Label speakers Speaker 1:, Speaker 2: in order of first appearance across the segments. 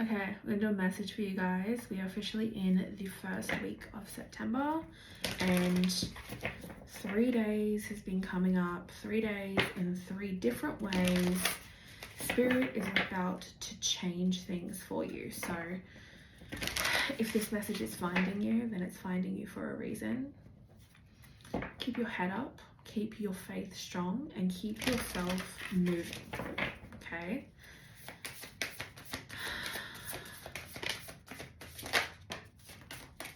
Speaker 1: Okay, I'm going to do a message for you guys. We are officially in the first week of September, and 3 days has been coming up. 3 days in 3 different ways. Spirit is about to change things for you. So if this message is finding you, then it's finding you for a reason. Keep your head up, keep your faith strong, and keep yourself moving. Okay?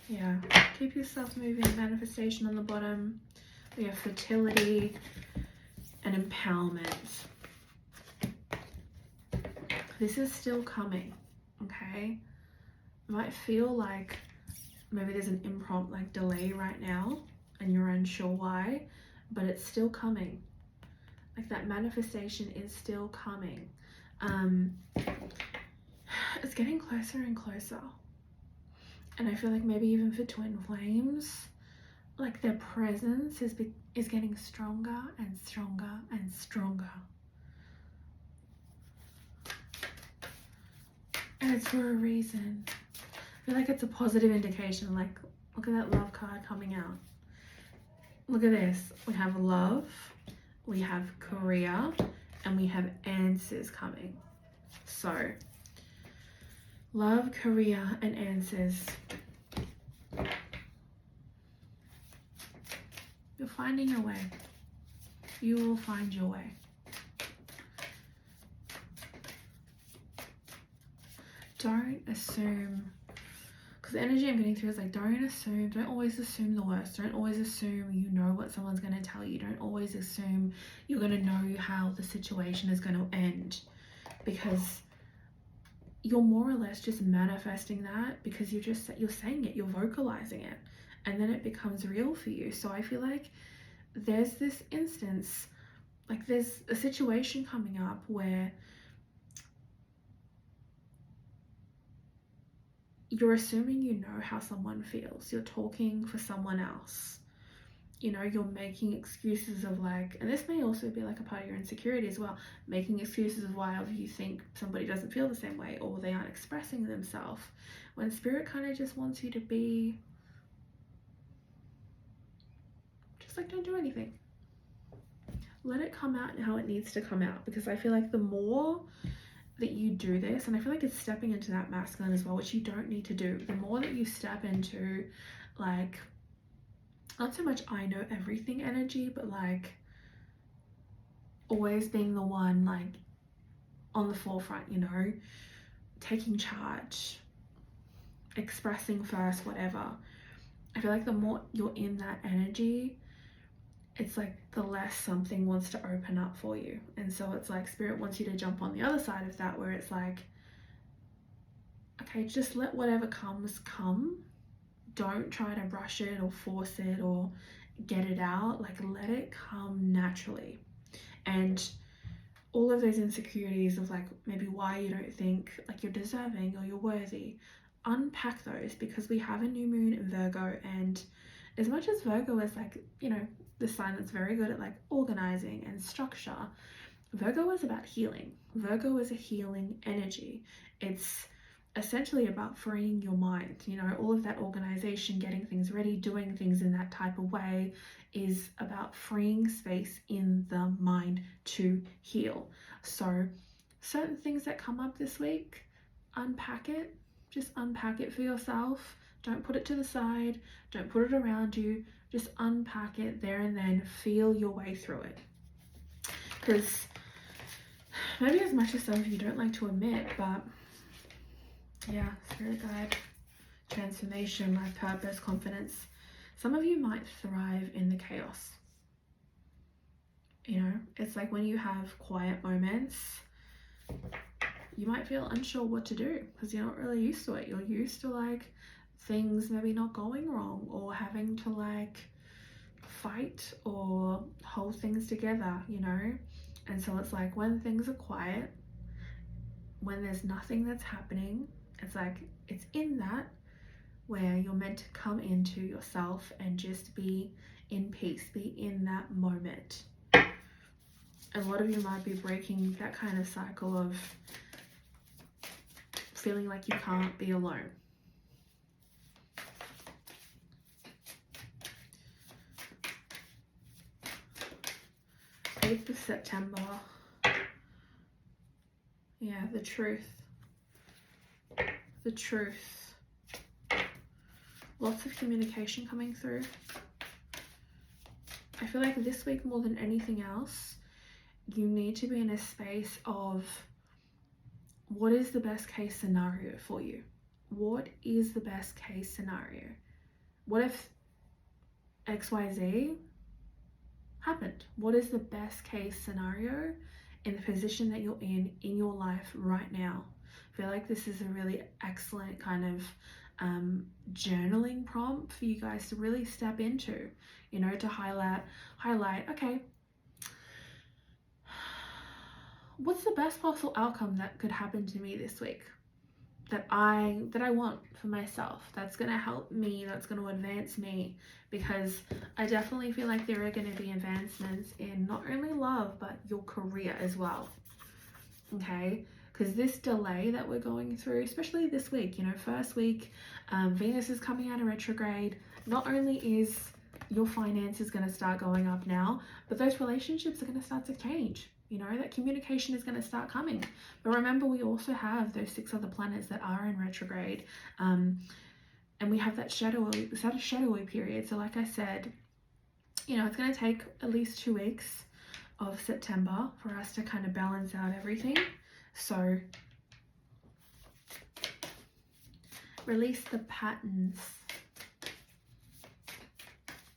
Speaker 1: Yeah, keep yourself moving. Manifestation on the bottom. We have fertility and empowerment. This is still coming, okay? It might feel like maybe there's an impromptu like delay right now and you're unsure why, but it's still coming. Like that manifestation is still coming. It's getting closer and closer. And I feel like maybe even for twin flames, like their presence is getting stronger and stronger and stronger. And it's for a reason. I feel like it's a positive indication. Like, look at that love card coming out. Look at this. We have love, we have career, and we have answers coming. So, love, career, and answers. You're finding your way. You will find your way. Don't assume, because the energy I'm getting through is like, don't always assume the worst. Don't always assume you know what someone's going to tell you. Don't always assume you're going to know how the situation is going to end, because you're more or less just manifesting that because you're saying it, you're vocalizing it, and then it becomes real for you. So I feel like there's this instance, like there's a situation coming up where you're assuming you know how someone feels. You're talking for someone else. You know, you're making excuses of like, and this may also be like a part of your insecurity as well, making excuses of why you think somebody doesn't feel the same way or they aren't expressing themselves, when spirit kind of just wants you to be just like, don't do anything. Let it come out how it needs to come out, because I feel like the more that you do this, and I feel like it's stepping into that masculine as well, which you don't need to do. The more that you step into like, not so much I know everything energy, but like always being the one like on the forefront, you know, taking charge, expressing first, whatever. I feel like the more you're in that energy, it's like the less something wants to open up for you. And so it's like spirit wants you to jump on the other side of that, where it's like, okay, just let whatever comes come. Don't try to rush it or force it or get it out. Like, let it come naturally. And all of those insecurities of like maybe why you don't think like you're deserving or you're worthy, unpack those, because we have a new moon in Virgo. And as much as Virgo is like, you know, the sign that's very good at like organizing and structure, Virgo is about healing. Virgo is a healing energy. It's essentially about freeing your mind. You know, all of that organization, getting things ready, doing things in that type of way is about freeing space in the mind to heal. So certain things that come up this week, unpack it. Just unpack it for yourself. Don't put it to the side. Don't put it around you. Just unpack it there and then. Feel your way through it. Because maybe as much as some of you don't like to admit, but yeah, spirit guide, transformation, life purpose, confidence. Some of you might thrive in the chaos. You know, it's like when you have quiet moments, you might feel unsure what to do because you're not really used to it. You're used to like things maybe not going wrong or having to like fight or hold things together, you know? And so it's like when things are quiet, when there's nothing that's happening, it's like it's in that where you're meant to come into yourself and just be in peace, be in that moment. A lot of you might be breaking that kind of cycle of feeling like you can't be alone. September 8th. Yeah, the truth. The truth. Lots of communication coming through. I feel like this week more than anything else, you need to be in a space of what is the best case scenario for you? What is the best case scenario? What if XYZ happened? What is the best case scenario in the position that you're in your life right now? I feel like this is a really excellent kind of journaling prompt for you guys to really step into, you know, to highlight, okay, what's the best possible outcome that could happen to me this week that I want for myself, that's going to help me, that's going to advance me? Because I definitely feel like there are going to be advancements in not only love but your career as well. Okay, because this delay that we're going through, especially this week, you know, first week, Venus is coming out of retrograde. Not only is your finances going to start going up now, but those relationships are going to start to change. You know, that communication is going to start coming. But remember, we also have those 6 other planets that are in retrograde, and we have that shadowy period. So like I said, you know, it's going to take at least 2 weeks of September for us to kind of balance out everything. So release the patterns.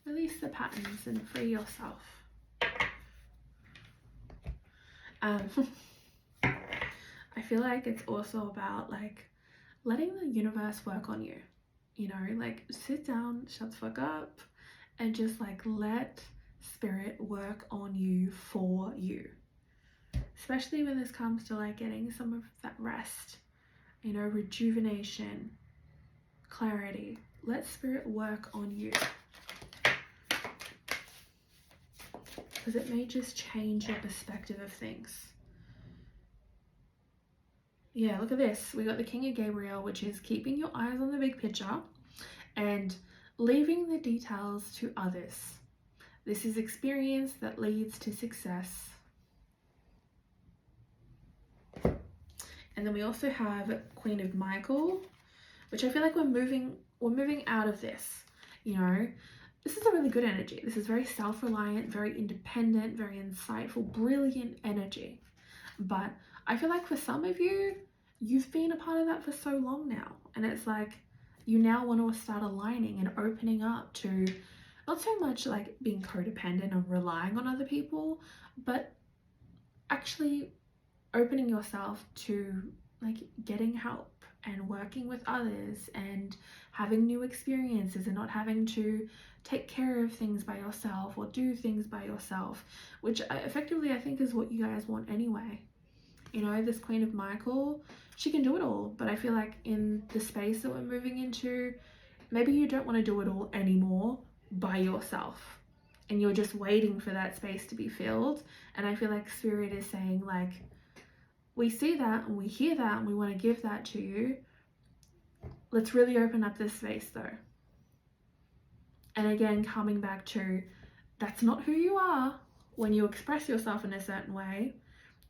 Speaker 1: Release the patterns and free yourself. I feel like it's also about like letting the universe work on you, you know, like sit down, shut the fuck up, and just like let spirit work on you for you, especially when this comes to like getting some of that rest, you know, rejuvenation, clarity. Let spirit work on you, because it may just change your perspective of things. Yeah, look at this. We got the King of Gabriel, which is keeping your eyes on the big picture and leaving the details to others. This is experience that leads to success. And then we also have Queen of Michael, which I feel like we're moving out of this, you know. This is a really good energy. This is very self-reliant, very independent, very insightful, brilliant energy. But I feel like for some of you, you've been a part of that for so long now. And it's like you now want to start aligning and opening up to not so much like being codependent and relying on other people, but actually opening yourself to like getting help and working with others and having new experiences and not having to take care of things by yourself or do things by yourself, which effectively I think is what you guys want anyway. You know, this Queen of Michael, she can do it all, but I feel like in the space that we're moving into, maybe you don't want to do it all anymore by yourself and you're just waiting for that space to be filled. And I feel like Spirit is saying like, we see that and we hear that and we want to give that to you. Let's really open up this space though. And again, coming back to, that's not who you are when you express yourself in a certain way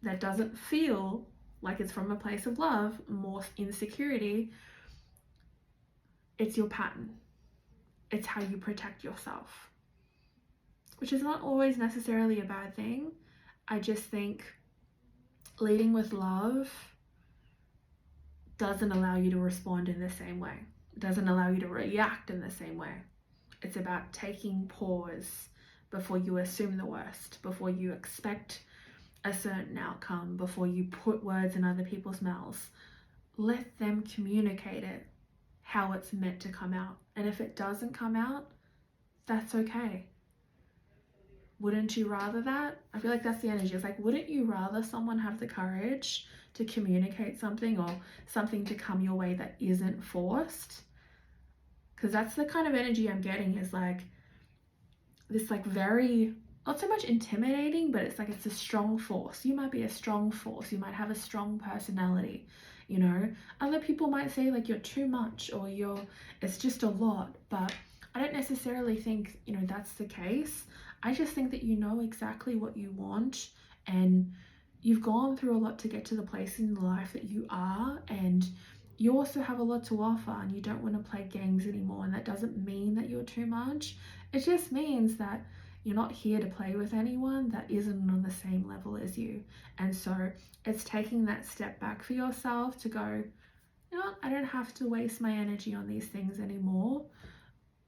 Speaker 1: that doesn't feel like it's from a place of love, more insecurity. It's your pattern. It's how you protect yourself, which is not always necessarily a bad thing. I just think leading with love doesn't allow you to respond in the same way. It doesn't allow you to react in the same way. It's about taking pause before you assume the worst, before you expect a certain outcome, before you put words in other people's mouths. Let them communicate it how it's meant to come out. And if it doesn't come out, that's okay. Wouldn't you rather that? I feel like that's the energy. It's like, wouldn't you rather someone have the courage to communicate something or something to come your way that isn't forced? Because that's the kind of energy I'm getting, is like this like very, not so much intimidating, but it's like it's a strong force. You might be a strong force. You might have a strong personality. you know. Other people might say like you're too much or it's just a lot, but I don't necessarily think, you know, that's the case. I just think that you know exactly what you want, and you've gone through a lot to get to the place in life that you are, and you also have a lot to offer, and you don't want to play games anymore. And that doesn't mean that you're too much. It just means that you're not here to play with anyone that isn't on the same level as you. And so it's taking that step back for yourself to go, you know what, I don't have to waste my energy on these things anymore.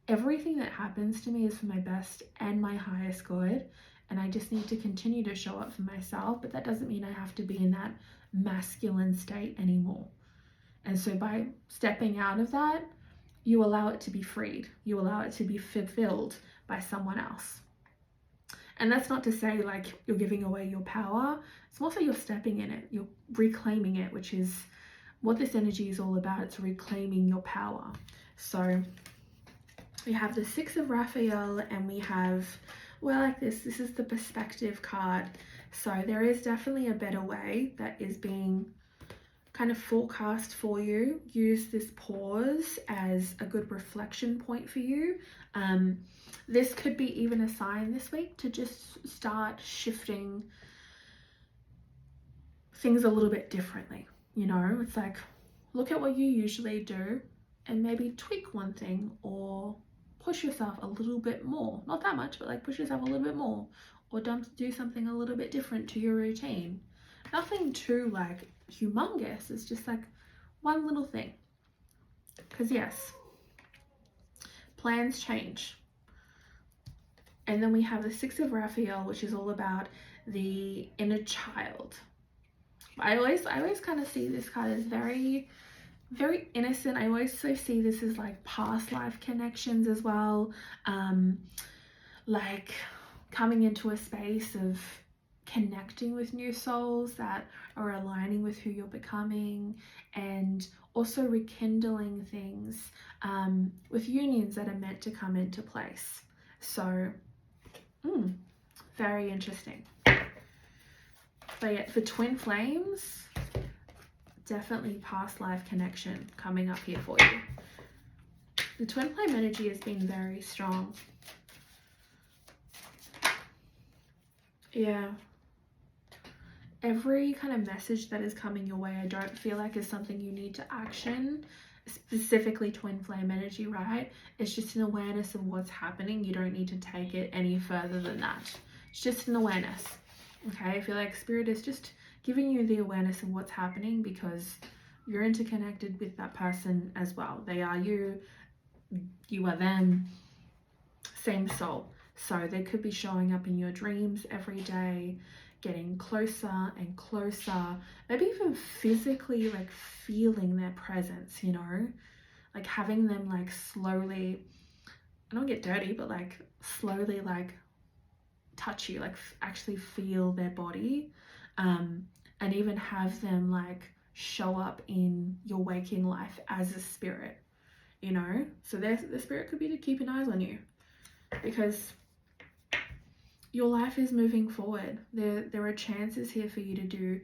Speaker 1: Everything that happens to me is for my best and my highest good, and I just need to continue to show up for myself. But that doesn't mean I have to be in that masculine state anymore. And so by stepping out of that, you allow it to be freed. You allow it to be fulfilled by someone else. And that's not to say like you're giving away your power. It's more so you're stepping in it. You're reclaiming it, which is what this energy is all about. It's reclaiming your power. So we have the Six of Raphael, and we have, well, like this is the perspective card. So there is definitely a better way that is being kind of forecast for you. Use this pause as a good reflection point for you. This could be even a sign this week to just start shifting things a little bit differently. You know, it's like, look at what you usually do and maybe tweak one thing, or push yourself a little bit more. Not that much, but like push yourself a little bit more, or do something a little bit different to your routine. Nothing too like humongous. It's just like one little thing. Because yes, plans change. And then we have the Six of Raphael, which is all about the inner child. I always kind of see this card as very, very innocent. I always see this as like past life connections as well. Like coming into a space of connecting with new souls that are aligning with who you're becoming, and also rekindling things with unions that are meant to come into place. So very interesting. But yeah, for twin flames, definitely past life connection coming up here for you. The twin flame energy has been very strong. Yeah. Every kind of message that is coming your way, I don't feel like is something you need to action. Specifically twin flame energy, right? It's just an awareness of what's happening. You don't need to take it any further than that. It's just an awareness. Okay, I feel like spirit is just giving you the awareness of what's happening, because you're interconnected with that person as well. They are you, you are them, same soul. So they could be showing up in your dreams every day, getting closer and closer, maybe even physically like feeling their presence, you know, like having them like slowly, I don't get dirty, but like slowly like touch you, like actually feel their body, and even have them like show up in your waking life as a spirit, you know. So the spirit could be to keep an eye on you, because your life is moving forward. There are chances here for you to do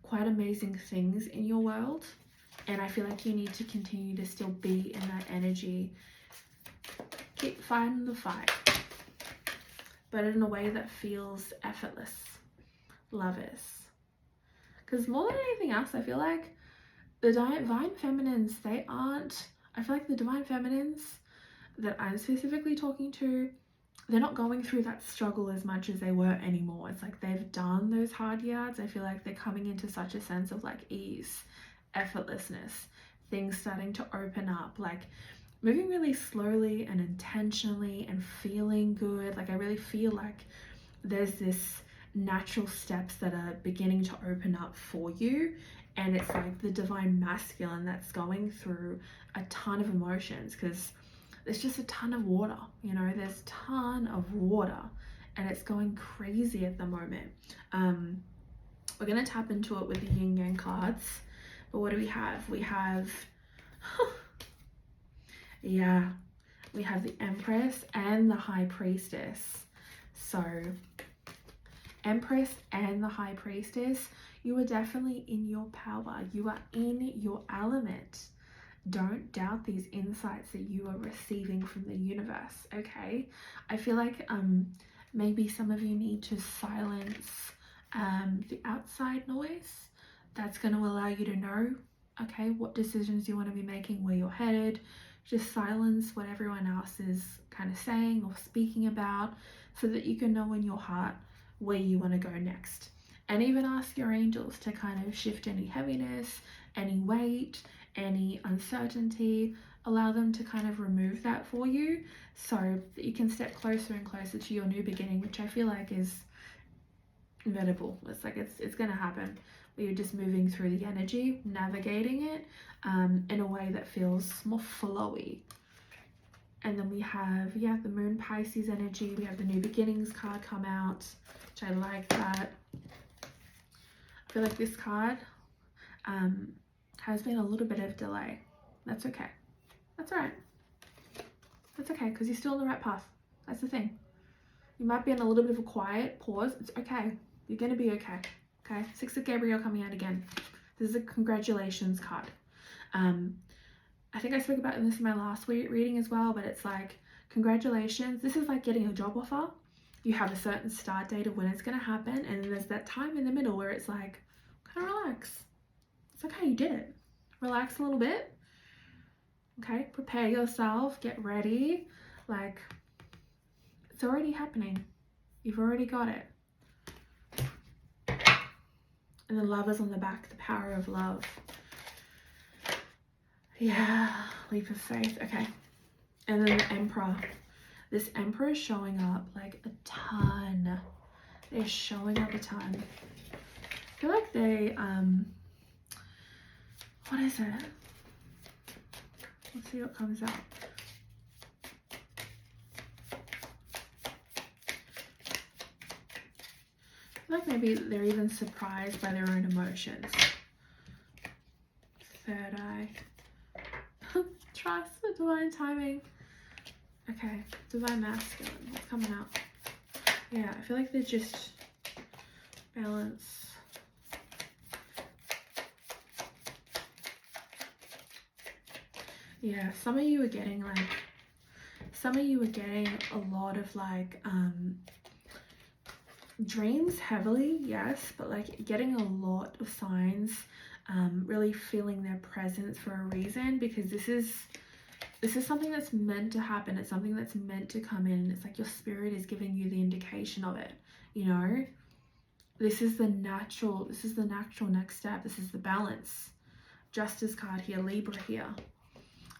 Speaker 1: quite amazing things in your world, and I feel like you need to continue to still be in that energy. Keep fighting the fight, but in a way that feels effortless. Love is. Because more than anything else, I feel like the divine feminines, I feel like the divine feminines that I'm specifically talking to, they're not going through that struggle as much as they were anymore. It's like they've done those hard yards. I feel like they're coming into such a sense of like ease, effortlessness, things starting to open up, like moving really slowly and intentionally and feeling good. Like I really feel like there's this natural steps that are beginning to open up for you, and it's like the divine masculine that's going through a ton of emotions, because there's just a ton of water, you know, there's a ton of water and it's going crazy at the moment. We're going to tap into it with the yin yang cards, but what do we have? We have yeah, we have the Empress and the High Priestess. So Empress and the High Priestess, you are definitely in your power. You are in your element. Don't doubt these insights that you are receiving from the universe, okay? I feel like maybe some of you need to silence the outside noise. That's going to allow you to know, okay, what decisions you want to be making, where you're headed. Just silence what everyone else is kind of saying or speaking about so that you can know in your heart where you want to go next. And even ask your angels to kind of shift any heaviness, any weight, any uncertainty. Allow them to kind of remove that for you so that you can step closer and closer to your new beginning, which I feel like is inevitable. It's like it's going to happen. But you're just moving through the energy, navigating it in a way that feels more flowy. And then we have, yeah, the Moon Pisces energy. We have the New Beginnings card come out, which I like that. I feel like this card has been a little bit of delay. That's okay. That's all right. That's okay, because you're still on the right path. That's the thing. You might be in a little bit of a quiet pause. It's okay. You're going to be okay. Okay? Six of Gabriel coming out again. This is a congratulations card. I think I spoke about this in my last reading as well, but it's like, congratulations. This is like getting a job offer. You have a certain start date of when it's going to happen, and then there's that time in the middle where it's like, kind of relax. It's okay, you did it. Relax a little bit. Okay, prepare yourself, get ready. Like, it's already happening. You've already got it. And the Lovers on the back, the power of love. Yeah, leap of faith. Okay. And then the Emperor. This Emperor is showing up like a ton. They're showing up a ton. I feel like they, what is it? Let's see what comes out. I feel like maybe they're even surprised by their own emotions. Third eye. Trust the divine timing. Okay, divine masculine. What's coming out? Yeah, I feel like they're just balance. Yeah, some of you are getting like, a lot of like dreams heavily, yes, but like getting a lot of signs, really feeling their presence for a reason, because this is something that's meant to happen. It's something that's meant to come in. It's like your spirit is giving you the indication of it, you know. This is the natural next step. This is the balance. Justice card here, Libra here.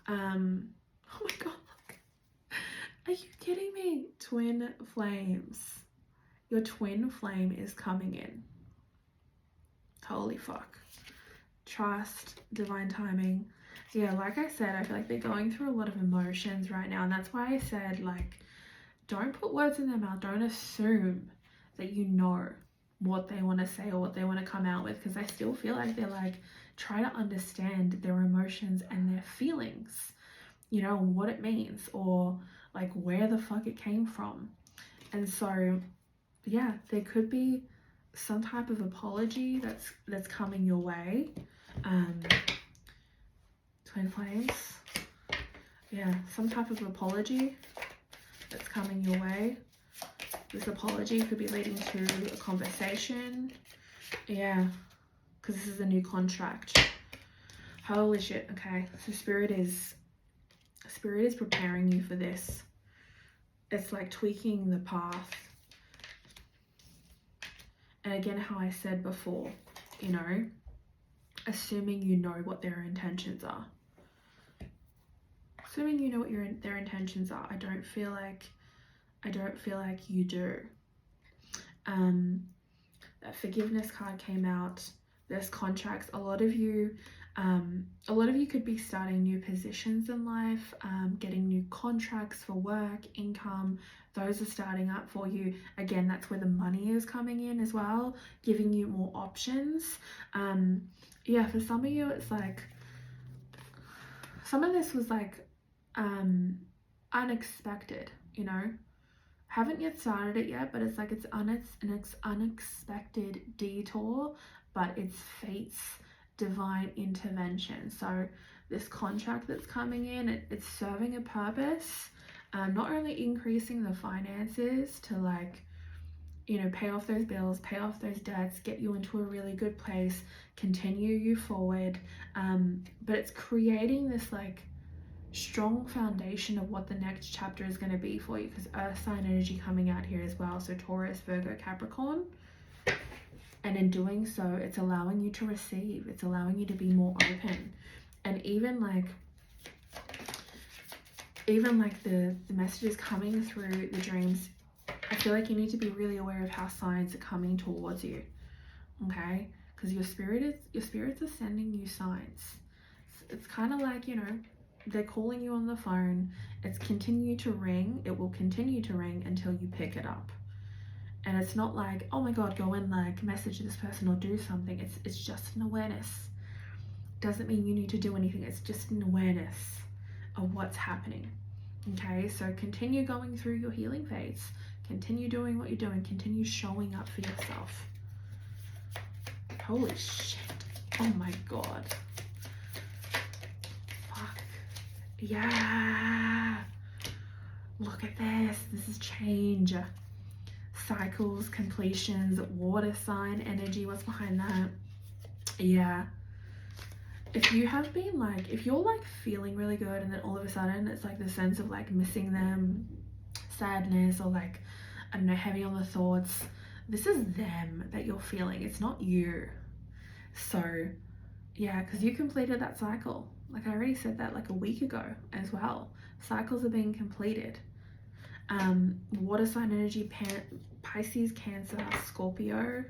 Speaker 1: Oh my god, are you kidding me? Twin flames. Your twin flame is coming in. Holy fuck. Trust, divine timing. Yeah, like I said, I feel like they're going through a lot of emotions right now, and that's why I said, like, don't put words in their mouth. Don't assume that you know what they want to say or what they want to come out with, because I still feel like they're like, try to understand their emotions and their feelings, you know, what it means, or like where the fuck it came from. And so yeah, there could be some type of apology that's coming your way. Twin flames. Yeah, some type of apology that's coming your way. This apology could be leading to a conversation. Yeah, because this is a new contract. Holy shit. Okay, so spirit is preparing you for this. It's like tweaking the path. And again, how I said before, you know, assuming you know what their intentions are. Assuming you know what their intentions are. I don't feel like you do. That forgiveness card came out. There's contracts. A lot of you could be starting new positions in life, getting new contracts for work, income. Those are starting up for you. Again, that's where the money is coming in as well, giving you more options. Yeah, for some of you, it's like, some of this was like unexpected, you know. haven't yet started it yet, but it's like it's an unexpected detour, but it's fate's divine intervention. So this contract that's coming in, it's serving a purpose, not only increasing the finances to like, you know, pay off those bills, pay off those debts, get you into a really good place, continue you forward, but it's creating this like strong foundation of what the next chapter is going to be for you, because earth sign energy coming out here as well, so Taurus, Virgo, Capricorn. And in doing so, it's allowing you to receive, it's allowing you to be more open. And even like the messages coming through the dreams, I feel like you need to be really aware of how signs are coming towards you, okay? Because your spirits are sending you signs. It's kind of like, you know, they're calling you on the phone. It's continue to ring. It will continue to ring until you pick it up. And it's not like, oh my God, go and like message this person or do something. It's just an awareness. Doesn't mean you need to do anything. It's just an awareness of what's happening. Okay, so continue going through your healing phase. Continue doing what you're doing. Continue showing up for yourself. Holy shit. Oh my God. Fuck. Yeah. Look at this. This is change. Cycles, completions, water sign energy. What's behind that? Yeah. If you have been like, if you're like feeling really good and then all of a sudden it's like the sense of like missing them, sadness, or like, I don't know, heavy on the thoughts, this is them that you're feeling. It's not you. So yeah, because you completed that cycle. Like I already said that like a week ago as well. Cycles are being completed. Water sign energy, Pisces, Cancer, Scorpio.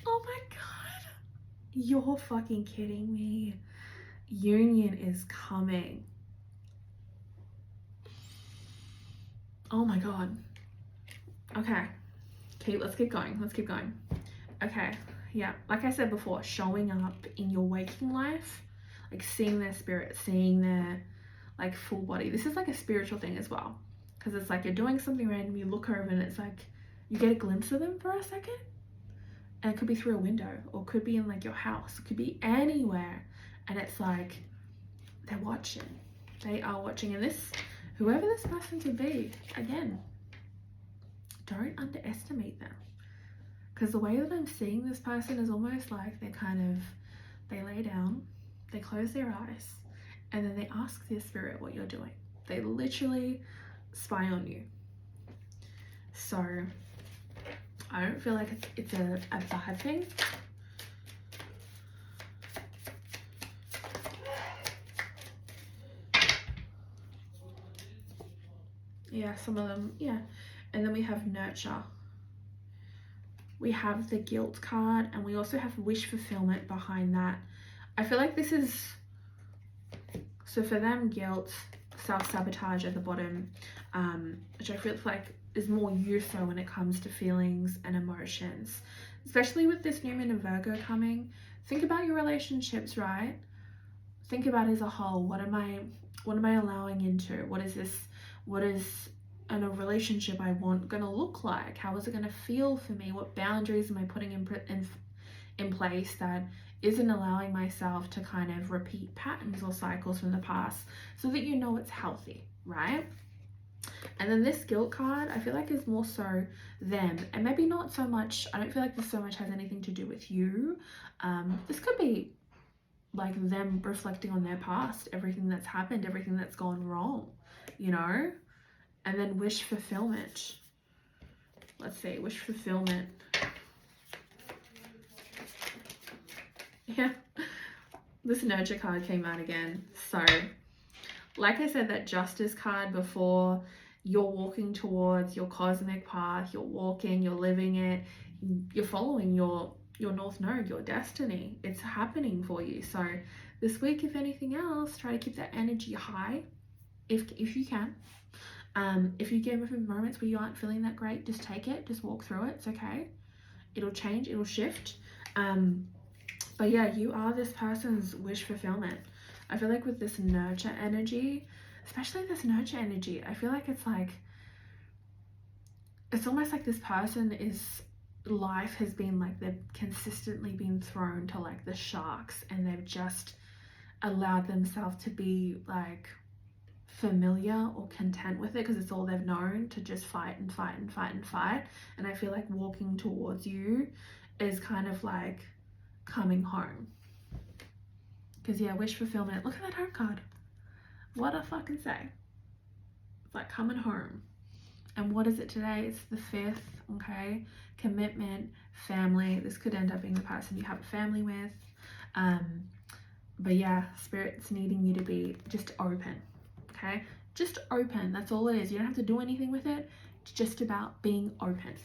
Speaker 1: Oh my God. You're fucking kidding me. Union is coming. Oh my God. Okay. Let's keep going. Okay. Yeah. Like I said before, showing up in your waking life, like seeing their spirit, seeing their like full body. This is like a spiritual thing as well. Because it's like you're doing something random, you look over and it's like you get a glimpse of them for a second. And it could be through a window, or could be in like your house, it could be anywhere. And it's like they're watching. They are watching. And this, whoever this person could be, again, don't underestimate them. Because the way that I'm seeing this person is almost like they lay down, they close their eyes, and then they ask their spirit what you're doing. They literally spy on you. So I don't feel like it's a bad thing. Yeah, some of them, yeah. And then we have nurture. We have the guilt card, and we also have wish fulfillment behind that. I feel like this is, so for them, guilt, self-sabotage at the bottom, which I feel like is more useful when it comes to feelings and emotions, especially with this new moon of Virgo coming. Think about your relationships, right? Think about it as a whole. What am I allowing into? What is in a relationship I want gonna look like? How is it gonna feel for me? What boundaries am I putting in place that isn't allowing myself to kind of repeat patterns or cycles from the past, so that you know it's healthy, right? And then this guilt card, I feel like is more so them, and maybe not so much, I don't feel like this so much has anything to do with you. This could be like them reflecting on their past, everything that's happened, everything that's gone wrong, you know? And then wish fulfillment. Let's see, wish fulfillment. Yeah, this nurture card came out again. So, like I said, that justice card before, you're walking towards your cosmic path, you're walking, you're living it, you're following your North Node, your destiny. It's happening for you. So this week, if anything else, try to keep that energy high if you can. If you get moments where you aren't feeling that great, just take it, just walk through it. It's okay. It'll change, it'll shift. But yeah, you are this person's wish fulfillment. I feel like with this nurture energy, especially this nurture energy, I feel like it's like it's almost like this person is, life has been like, they've consistently been thrown to like the sharks, and they've just allowed themselves to be like familiar or content with it because it's all they've known, to just fight and fight and fight and fight. And I feel like walking towards you is kind of like coming home. Because yeah, wish fulfillment. Look at that home card. What I fucking say. It's like coming home. And what is it today? It's the 5th, okay? Commitment, family. This could end up being the person you have a family with. But yeah, Spirit's needing you to be just open, okay? Just open. That's all it is. You don't have to do anything with it. It's just about being open.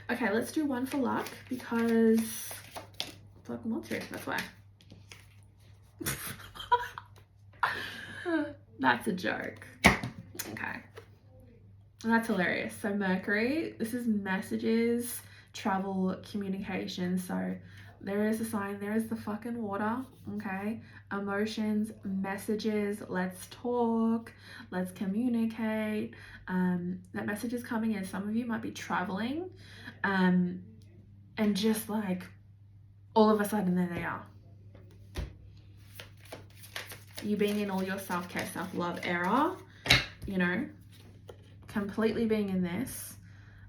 Speaker 1: Okay, let's do one for luck because fucking want to. That's why. That's a joke. Okay. That's hilarious. So Mercury, this is messages, travel, communication. So there is a sign, there is the fucking water, okay? Emotions, messages, let's talk, let's communicate. That message is coming in. Some of you might be traveling, and just like all of a sudden there they are. You being in all your self-care, self-love era, you know, completely being in this,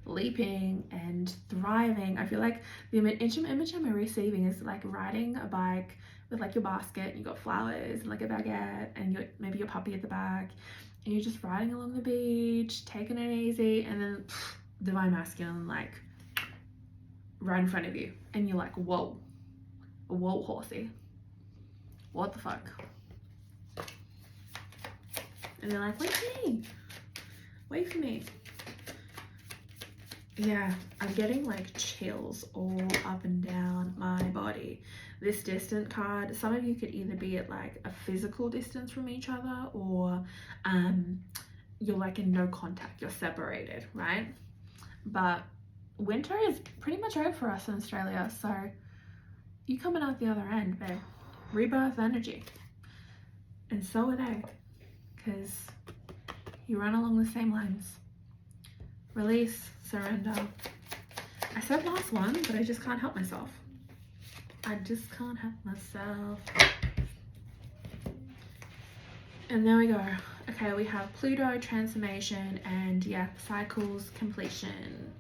Speaker 1: leaping and thriving. I feel like the image I'm receiving is like riding a bike with like your basket, and you got flowers and like a baguette, and maybe your puppy at the back, and you're just riding along the beach, taking it easy, and then divine masculine like right in front of you, and you're like, whoa, horsey, what the fuck? And they're like, wait for me. Yeah, I'm getting like chills all up and down my body. This distant card, some of you could either be at like a physical distance from each other, or you're like in no contact, you're separated, right? But winter is pretty much over for us in Australia, so you coming out the other end, babe. Rebirth energy. And so are they, because you run along the same lines. Release, surrender. I said last one, but I just can't help myself. And there we go. Okay, we have Pluto, transformation, and yeah, cycles, completion.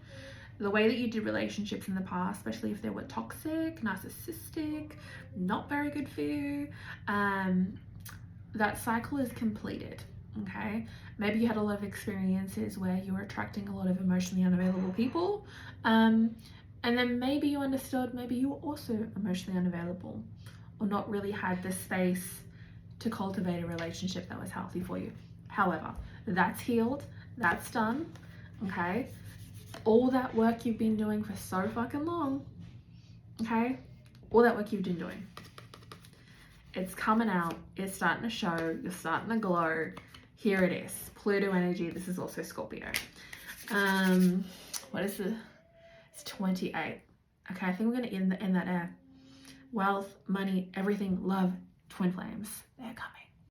Speaker 1: The way that you did relationships in the past, especially if they were toxic, narcissistic, not very good for you, that cycle is completed, okay? Maybe you had a lot of experiences where you were attracting a lot of emotionally unavailable people, and then maybe you understood maybe you were also emotionally unavailable, or not really had the space to cultivate a relationship that was healthy for you. However, that's healed, that's done, okay? All that work you've been doing for so fucking long, okay? All that work you've been doing, it's coming out, it's starting to show, you're starting to glow. Here it is, Pluto energy. This is also Scorpio. What is it's 28. Okay, I think we're gonna end that air. Wealth, money, everything, love, twin flames, they're coming